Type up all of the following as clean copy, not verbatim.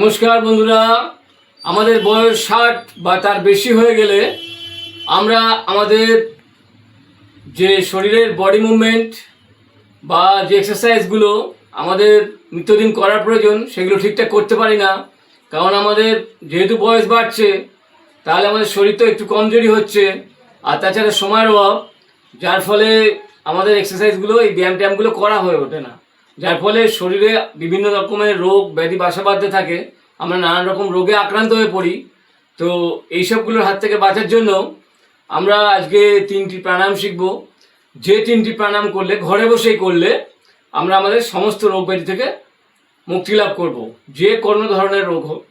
নমস্কার বন্ধুরা। আমাদের বয়স 60 বা তার বেশি হয়ে গেলে আমরা আমাদের যে শরীরের বডি মুভমেন্ট বা যে এক্সারসাইজগুলো আমাদের নিত্যদিন করার প্রয়োজন সেগুলো ঠিকঠাক করতে পারি না। কারণ আমাদের যেহেতু বয়স বাড়ছে, তাহলে আমাদের শরীর তো একটু কমজোরি হচ্ছে, আর তাছাড়া সময়ের অভাব, যার ফলে আমাদের এক্সারসাইজগুলো এই ব্যায়ামগুলো করা হয়ে ওঠে না। যার ফলে শরীরে বিভিন্ন রকমের রোগ ব্যাধি বাসা বাঁধতে থাকে, আমরা নানান রকম রোগে আক্রান্ত হয়ে পড়ি। তো এইসবগুলোর হাত থেকে বাঁচার জন্য আমরা আজকে 3টি প্রাণায়াম শিখব। যে 3টি প্রাণায়াম করলে, ঘরে বসেই করলে, আমরা আমাদের সমস্ত রোগ ব্যাধি থেকে মুক্তি লাভ করব, যে কোনো ধরনের রোগ হোক।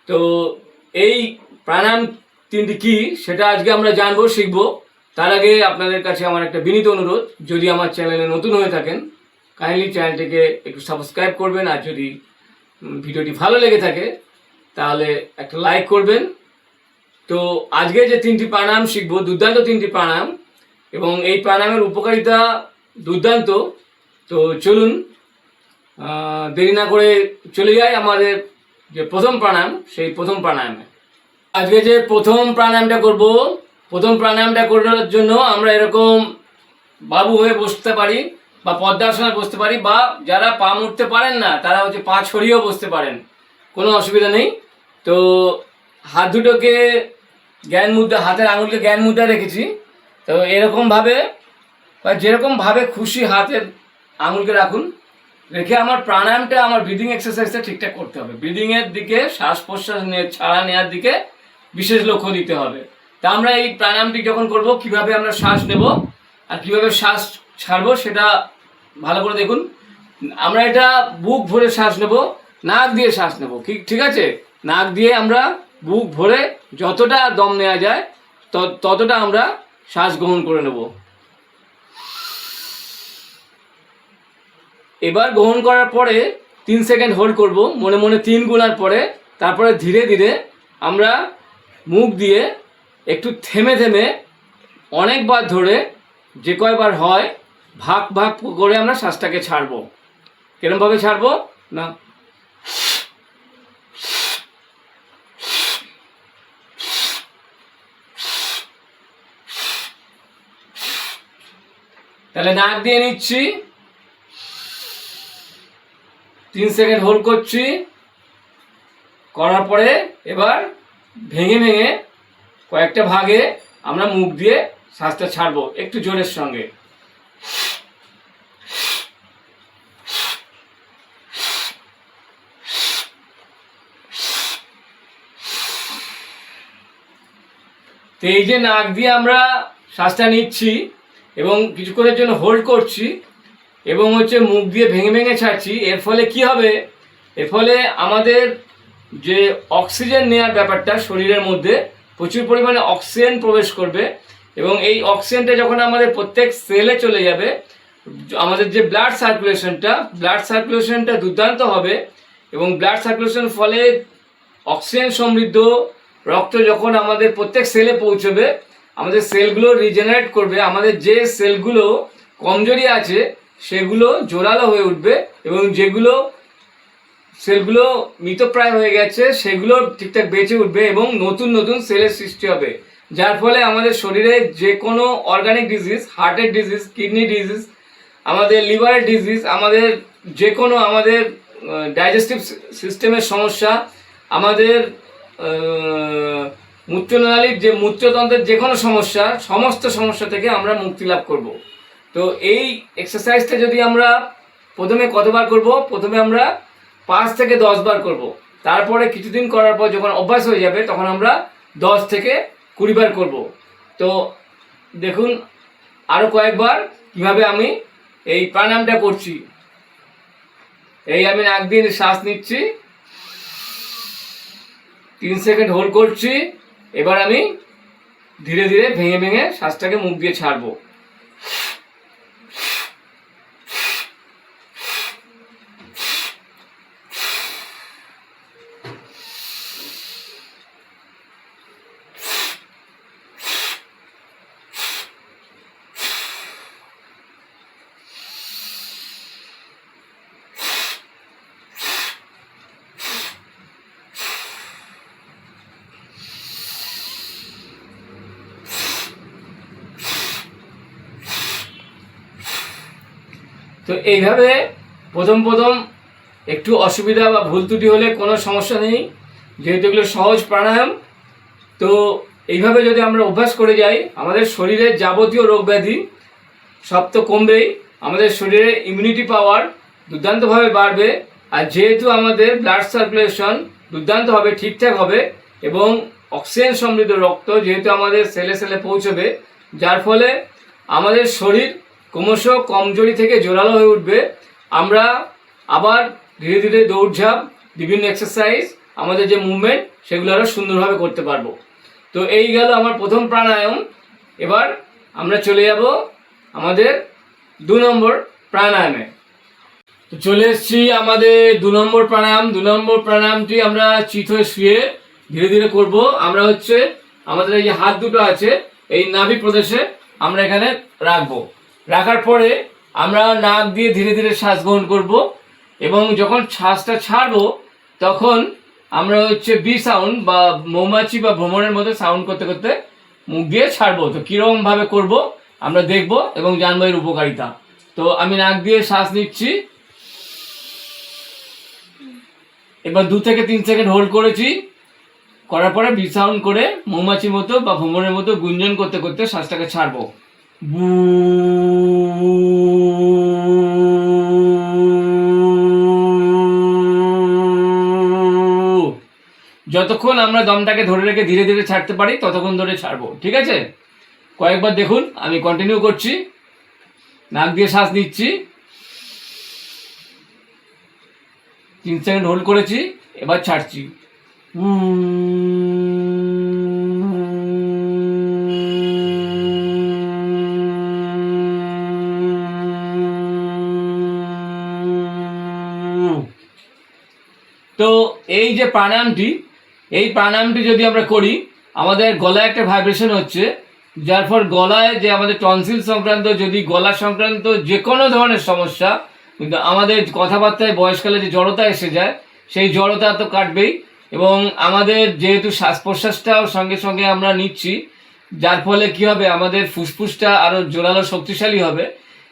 তো এই প্রাণায়াম 3টি কী সেটা আজকে আমরা জানবো, শিখব। তার আগে আপনাদের কাছে আমার একটা বিনীত অনুরোধ, যদি আমার চ্যানেলে নতুন হয়ে থাকেন কাইন্ডলি চ্যানেলটিকে একটু সাবস্ক্রাইব করবেন, আর যদি ভিডিওটি ভালো লেগে থাকে তাহলে একটা লাইক করবেন। তো আজকে যে 3টি প্রাণায়াম শিখব, দুর্দান্ত 3টি প্রাণায়াম, এবং এই প্রাণায়ামের উপকারিতা দুর্দান্ত। তো চলুন দেরি না করে চলে যাই আমাদের যে প্রথম প্রাণায়াম, সেই প্রথম প্রাণায়ামে। আজকে যে প্রথম প্রাণায়ামটা করব, প্রথম প্রাণায়ামটা করার জন্য আমরা এরকম বাবু হয়ে বসতে পারি, বা পদ্মাসনে বসতে পারি, বা যারা পা মুড়তে পারেন না তারা পা ছড়িয়েও বসতে পারেন, কোনো অসুবিধা নেই। তো হাত দুটোকে জ্ঞান মুদ্রা, হাতের আঙুলকে জ্ঞান মুদ্রা রেখেছি। তো এরকমভাবে বা যেরকমভাবে খুশি হাতের আঙুলকে রাখুন, রেখে আমার প্রাণায়ামটা, আমার ব্রিদিং এক্সারসাইজটা ঠিকঠাক করতে হবে। ব্রিদিংয়ের দিকে, শ্বাস প্রশ্বাস ছাড়া নেওয়ার দিকে বিশেষ লক্ষ্য দিতে হবে। তা আমরা এই প্রাণায়ামটি যখন করব, কিভাবে আমরা শ্বাস নেব আর কিভাবে শ্বাস ছাড়বো সেটা ভালো করে দেখুন। আমরা এটা বুক ভরে শ্বাস নেব, নাক দিয়ে শ্বাস নেব, ঠিক আছে? নাক দিয়ে আমরা বুক ভরে যতটা দম নেওয়া যায় ততটা আমরা শ্বাস গ্রহণ করে নেব। এবার গ্রহণ করার পরে 3 সেকেন্ড হোল্ড করব, মনে মনে 3 গুণার পরে। তারপরে ধীরে ধীরে আমরা মুখ দিয়ে একটু থেমে থেমে অনেকবার ধরে, যে কয়বার হয় ভাগ ভাগ করে আমরা শ্বাসটাকে ছাড়বো। কিরমভাবে ছাড়বো না, তাহলে নাক দিয়ে নিচ্ছি, 3 সেকেন্ড হোল্ড করছি, করার পরে এবার ভেঙে ভেঙে কয়েকটা ভাগে আমরা মুখ দিয়ে শ্বাসটা ছাড়বো একটু জোরের সঙ্গে। তো এই যে নাক দিয়ে আমরা শ্বাসটা নিচ্ছি এবং কিছুক্ষণের জন্য হোল্ড করছি এবং মুখ দিয়ে ভেঙে ভেঙে ছাড়ছি, এর ফলে কি হবে? এর ফলে আমাদের যে অক্সিজেন নেওয়ার ব্যাপারটা, শরীরের মধ্যে প্রচুর পরিমাণে অক্সিজেন প্রবেশ করবে, এবং এই অক্সিজেনটা যখন আমাদের প্রত্যেক সেলে চলে যাবে, আমাদের যে ব্লাড সার্কুলেশনটা দুর্দান্ত হবে। এবং ব্লাড সার্কুলেশন ফলে অক্সিজেন সমৃদ্ধ রক্ত যখন আমাদের প্রত্যেক সেলে পৌঁছবে, আমাদের সেলগুলো রিজেনারেট করবে, আমাদের যে সেলগুলো কমজোরি আছে সেগুলো জোরালো হয়ে উঠবে, এবং যেগুলো সেলগুলো মৃতপ্রায় হয়ে গেছে সেগুলো ঠিকঠাক বেঁচে উঠবে, এবং নতুন নতুন সেলের সৃষ্টি হবে। যার ফলে আমাদের শরীরে যে কোনো অর্গানিক ডিজিজ, হার্টের ডিজিজ, কিডনি ডিজিজ, আমাদের লিভারের ডিজিজ, আমাদের যে কোনো, আমাদের ডাইজেস্টিভ সিস্টেমের সমস্যা, আমাদের মূত্রনালীর যে মূত্রতন্ত্রের যে কোনো সমস্যা, সমস্ত সমস্যা থেকে আমরা মুক্তি লাভ করব। তো এই এক্সারসাইজটা যদি আমরা প্রথমে কতবার করব? প্রথমে আমরা 5 থেকে 10 বার করব। তারপরে কিছুদিন করার পর যখন অভ্যাস হয়ে যাবে তখন আমরা 10 থেকে 20 বার করব। তো দেখুন আরও কয়েকবার কিভাবে আমি এই প্রাণায়ামটা করছি। এই আমি নাক দিয়ে শ্বাস নিচ্ছি, 3 সেকেন্ড হোল্ড করছি, এবার আমি ধীরে ধীরে ভেঙে ভেঙে শ্বাসটাকে মুখ দিয়ে ছাড়বো। তো এইভাবে প্রথম প্রথম একটু অসুবিধা বা ভুল ত্রুটি হলে কোনো সমস্যা নেই, যেহেতু এগুলো সহজ প্রাণায়াম। তো এইভাবে যদি আমরা অভ্যাস করে যাই, আমাদের শরীরের যাবতীয় রোগ ব্যাধি সব তো কমবেই, আমাদের শরীরে ইমিউনিটি পাওয়ার দুর্দান্তভাবে বাড়বে। আর যেহেতু আমাদের ব্লাড সার্কুলেশন দুর্দান্তভাবে ঠিকঠাক হবে এবং অক্সিজেন সমৃদ্ধ রক্ত যেহেতু আমাদের সেলে সেলে পৌঁছবে, যার ফলে আমাদের শরীর ক্রমশ কমজোরি থেকে জোরালো হয়ে উঠবে। আমরা আবার ধীরে ধীরে দৌড়ঝাঁপ, বিভিন্ন এক্সারসাইজ, আমাদের যে মুভমেন্ট সেগুলো আরও সুন্দরভাবে করতে পারবো। তো এই গেল আমার প্রথম প্রাণায়াম। এবার আমরা চলে যাব আমাদের 2 নম্বর প্রাণায়ামে। তো চলে এসেছি আমাদের 2 নম্বর প্রাণায়াম। 2 নম্বর প্রাণায়ামটি আমরা চিত হয়ে শুয়ে ধীরে ধীরে করব। আমরা আমাদের এই যে হাত দুটো আছে এই নাভি প্রদেশে আমরা এখানে রাখবো। রাখার পরে আমরা নাক দিয়ে ধীরে ধীরে শ্বাস গ্রহণ করব এবং যখন শ্বাসটা ছাড়বো তখন আমরা বি সাউন্ড বা মৌমাছি বা ভ্রমণের মতো সাউন্ড করতে করতে মুখ দিয়ে ছাড়বো। তো কীরকম ভাবে করব আমরা দেখব এবং জানবো এর উপকারিতা। তো আমি নাক দিয়ে শ্বাস নিচ্ছি, এবার 2 থেকে 3 সেকেন্ড হোল্ড করেছি, করার পরে বি সাউন্ড করে মৌমাছির মতো বা ভ্রমণের মতো গুঞ্জন করতে করতে শ্বাসটাকে ছাড়বো। যতক্ষণ আমরা দমটাকে ধরে রেখে ধীরে ধীরে ছাড়তে পারি ততক্ষণ ধরে ছাড়বো। ঠিক আছে, কয়েকবার দেখুন। আমি কন্টিনিউ করছি। নাক দিয়ে শ্বাস নিচ্ছি, 3 সেকেন্ড হোল্ড করেছি, এবার ছাড়ছি। তো এই যে প্রাণায়ামটি, এই প্রাণায়ামটি যদি আমরা করি, আমাদের গলায় একটা ভাইব্রেশন হচ্ছে, যার ফল গলায় যে আমাদের টনসিল সংক্রান্ত, যদি গলা সংক্রান্ত যে কোনো ধরনের সমস্যা, কিন্তু আমাদের কথাবার্তায় বয়সকালে যে জড়তা এসে যায় সেই জড়তা তো কাটবেই। এবং আমাদের যেহেতু শ্বাস প্রশ্বাসটাও সঙ্গে সঙ্গে আমরা নিচ্ছি, যার ফলে কি হবে, আমাদের ফুসফুসটা আরও জোরালো শক্তিশালী হবে।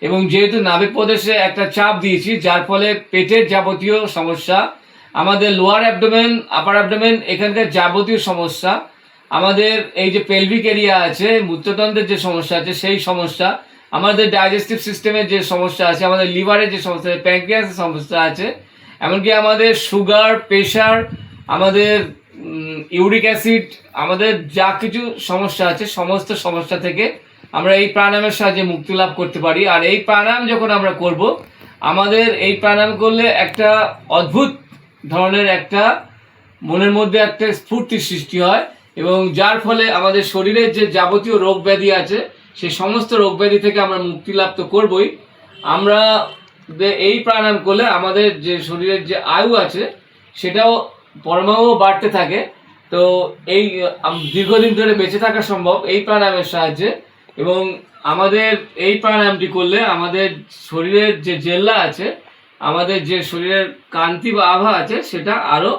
এবং যেহেতু নাভি প্রদেশে একটা চাপ দিয়েছি, যার ফলে পেটের যাবতীয় সমস্যা, আমাদের লোয়ার অ্যাবডোমেন, আপার অ্যাবডোমেন, এখানকার যাবতীয় সমস্যা, আমাদের এই যে পেলভিক এরিয়া আছে, মূত্রতন্ত্রের যে সমস্যা আছে সেই সমস্যা, আমাদের ডাইজেস্টিভ সিস্টেমের যে সমস্যা আছে, আমাদের লিভারের যে সমস্যা আছে, প্যানক্রিয়াসের সমস্যা আছে, এমনকি আমাদের সুগার, প্রেশার, আমাদের ইউরিক অ্যাসিড, আমাদের যা কিছু সমস্যা আছে সমস্ত সমস্যা থেকে আমরা এই প্রাণায়ামের সাহায্যে মুক্তি লাভ করতে পারি। আর এই প্রাণায়াম যখন আমরা করব, আমাদের এই প্রাণায়াম করলে একটা অদ্ভুত ধরনের একটা মনের মধ্যে একটা স্ফূর্তির সৃষ্টি হয় এবং যার ফলে আমাদের শরীরের যে যাবতীয় রোগ ব্যাধি আছে সেই সমস্ত রোগ ব্যাধি থেকে আমরা মুক্তি লাভ তো করবই। আমরা এই প্রাণায়াম করলে আমাদের যে শরীরের যে আয়ু আছে সেটাও পরমাণু বাড়তে থাকে। তো এই দীর্ঘদিন ধরে বেঁচে থাকা সম্ভব এই প্রাণায়ামের সাহায্যে। এবং আমাদের এই প্রাণায়ামটি করলে আমাদের শরীরের যে জেল্লা আছে, আমাদের যে শরীরের কান্তি বা আভা আছে সেটা আরও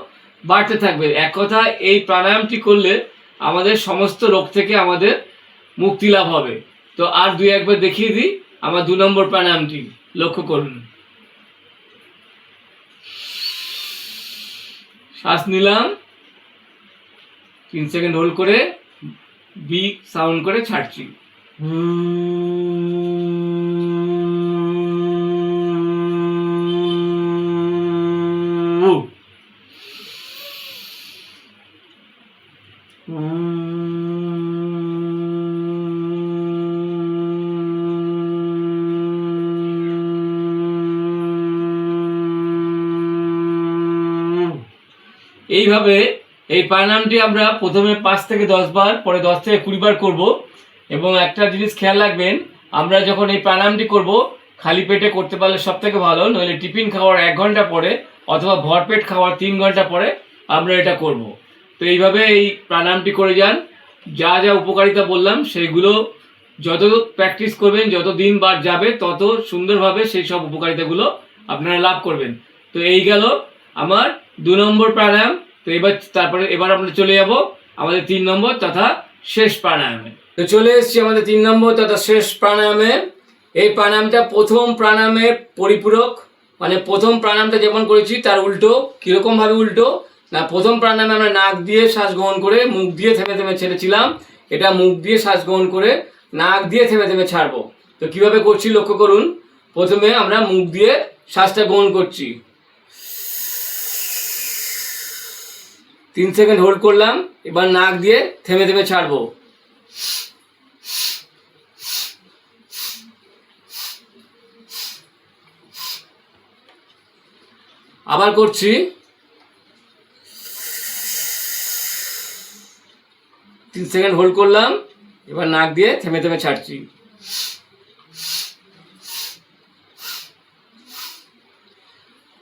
বাড়তে থাকবে। এক কথা, এই প্রাণায়ামটি করলে আমাদের সমস্ত রোগ থেকে আমাদের মুক্তি লাভ হবে। তো আর 2-1বার দেখিয়ে দিই আমার 2 নম্বর প্রাণায়ামটি। লক্ষ্য করুন, শ্বাস নিলাম, 3 সেকেন্ড হোল্ড করে বি সাউন্ড করে ছাড়ছি। এইভাবে এই প্রাণায়ামটি আমরা প্রথমে 5 থেকে 10 বার, পরে 10 থেকে 20 বার করব। এবং একটা জিনিস খেয়াল রাখবেন, আমরা যখন এই প্রাণায়ামটি করব খালি পেটে করতে পারলে সব থেকে ভালো, নইলে টিফিন খাওয়ার 1 ঘন্টা পরে অথবা ভরপেট খাওয়ার 3 ঘন্টা পরে আমরা এটা করব। তো এইভাবে এই প্রাণায়ামটি করে যান। যা যা উপকারিতা বললাম সেইগুলো যত প্র্যাকটিস করবেন, যত দিন বার যাবে তত সুন্দরভাবে সেই সব উপকারিতাগুলো আপনারা লাভ করবেন। তো এই গেল আমার 2 নম্বর প্রাণায়াম। তো এবার আমরা চলে যাব আমাদের 3 নম্বর তথা শেষ প্রাণায়ামে। তো চলে এসেছি আমাদের 3 নম্বর তথা শেষ প্রাণায়ামে। এই প্রাণায়ামটা প্রথম প্রাণায়ামের পরিপূরক, মানে প্রথম প্রাণায়ামটা যেমন করেছি তার উল্টো। কীরকমভাবে উল্টো না, প্রথম প্রাণায়ামে আমরা নাক দিয়ে শ্বাস গ্রহণ করে মুখ দিয়ে থেমে থেমে ছেড়েছিলাম, এটা মুখ দিয়ে শ্বাস গ্রহণ করে নাক দিয়ে থেমে থেমে ছাড়বো। তো কীভাবে করছি লক্ষ্য করুন। প্রথমে আমরা মুখ দিয়ে শ্বাসটা গ্রহণ করছি, 3 সেকেন্ড হোল্ড করলাম, এবার নাক দিয়ে থেমে থেমে ছাড়বো। আবার করছি, 3 সেকেন্ড হোল্ড করলাম, এবার নাক দিয়ে থেমে থেমে ছাড়ছি।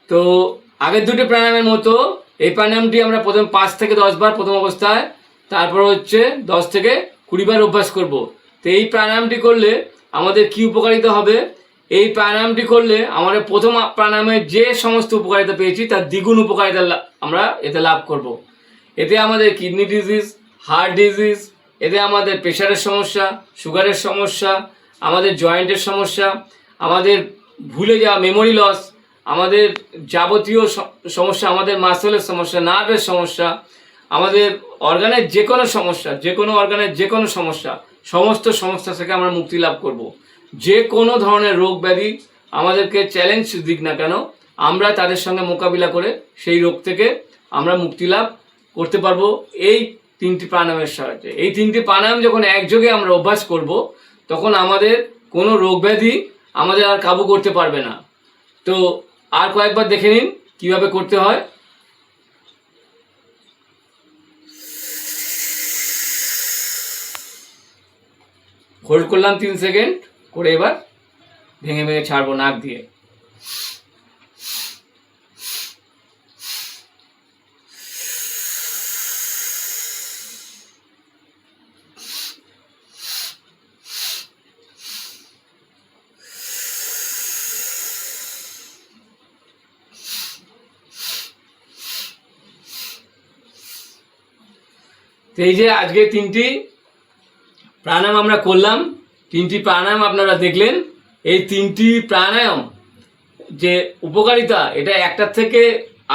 তো আগের দুটো প্রাণায়ামের মতো এই প্রাণায়ামটি আমরা প্রথম 5 থেকে 10 বার প্রথম অবস্থায়, তারপর হচ্ছে 10 থেকে 20 বার অভ্যাস করব। তো এই প্রাণায়ামটি করলে আমাদের কি উপকারিতা হবে? এই প্রাণায়ামটি করলে আমরা প্রথম প্রাণায়ামে যে সমস্ত উপকারিতা পেয়েছি তার দ্বিগুণ উপকারিতা আমরা এতে লাভ করব। এতে আমাদের কিডনি ডিজিজ, হার্ট ডিজিজ, এতে আমাদের প্রেশারের সমস্যা, সুগারের সমস্যা, আমাদের জয়েন্টের সমস্যা, আমাদের ভুলে যাওয়া মেমোরি লস, আমাদের যাবতীয় সমস্যা, আমাদের মাসলের সমস্যা, নার্ভের সমস্যা, আমাদের অর্গানের যে কোনো সমস্যা, যে কোনো অর্গানের যে কোনো সমস্যা, সমস্ত সমস্যা থেকে আমরা মুক্তি লাভ করব। যে কোনো ধরনের রোগ ব্যাধি আমাদেরকে চ্যালেঞ্জ দিক না কেন, আমরা তাদের সঙ্গে মোকাবিলা করে সেই রোগ থেকে আমরা মুক্তি লাভ করতে পারবো এই 3টি প্রাণায়ামের সাহায্যে। এই 3টি প্রাণায়াম যখন একযোগে আমরা অভ্যাস করব, তখন আমাদের কোনো রোগ ব্যাধি আমাদের আর কাবু করতে পারবে না। তো আর কয়েকবার দেখে নিন কিভাবে করতে হয়। হোল্ড করলাম 3 সেকেন্ড করে, এবার ভেঙে ভেঙে ছাড়বো নাক দিয়ে। তো এই যে আজকে 3টি প্রাণায়াম আমরা করলাম, 3টি প্রাণায়াম আপনারা দেখলেন। এই 3টি প্রাণায়াম যে উপকারিতা, এটা একটার থেকে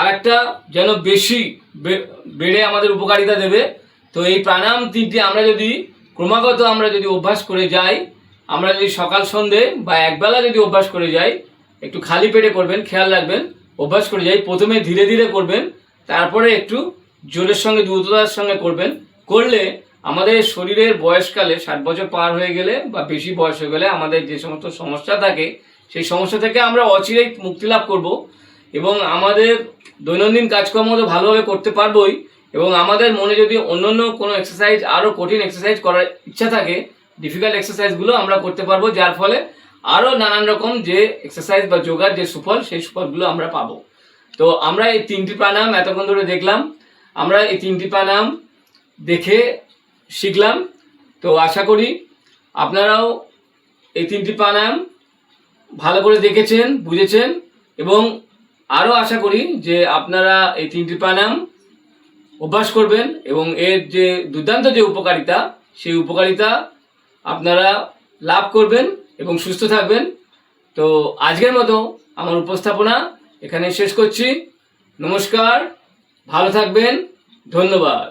আরেকটা যেন বেশি বেড়ে আমাদের উপকারিতা দেবে। তো এই প্রাণায়াম 3টি আমরা যদি ক্রমাগত আমরা যদি অভ্যাস করে যাই, আমরা যদি সকাল সন্ধে বা একবেলা যদি অভ্যাস করে যাই, একটু খালি পেটে করবেন, খেয়াল রাখবেন, অভ্যাস করে যাই। প্রথমে ধীরে ধীরে করবেন, তারপরে একটু জোরের সঙ্গে দ্রুততার সঙ্গে করবেন। করলে আমাদের শরীরের বয়সকালে 60 বছর পার হয়ে গেলে বা বেশি বয়স হয়ে গেলে আমাদের যে সমস্ত সমস্যা থাকে, সেই সমস্যা থেকে আমরা অচিরেই মুক্তি লাভ করব এবং আমাদের দৈনন্দিন কাজকর্ম তো ভালোভাবে করতে পারবোই। এবং আমাদের মনে যদি অন্য কোনো এক্সারসাইজ, আরও কঠিন এক্সারসাইজ করার ইচ্ছা থাকে, ডিফিকাল্ট এক্সারসাইজগুলো আমরা করতে পারবো, যার ফলে আরও নানান রকম যে এক্সারসাইজ বা যোগার যে সুফল, সেই সুফলগুলো আমরা পাবো। তো আমরা এই 3টি প্রাণায়াম এতক্ষণ ধরে দেখলাম, আমরা এই 3টি প্রাণায়াম দেখে শিখলাম। তো আশা করি আপনারাও এই 3টি প্রাণায়াম ভালো করে দেখেছেন, বুঝেছেন এবং আরও আশা করি যে আপনারা এই 3টি প্রাণায়াম অভ্যাস করবেন এবং এর যে দুর্দান্ত যে উপকারিতা, সেই উপকারিতা আপনারা লাভ করবেন এবং সুস্থ থাকবেন। তো আজকের মতো আমার উপস্থাপনা এখানে শেষ করছি। নমস্কার, ভালো থাকবেন, ধন্যবাদ।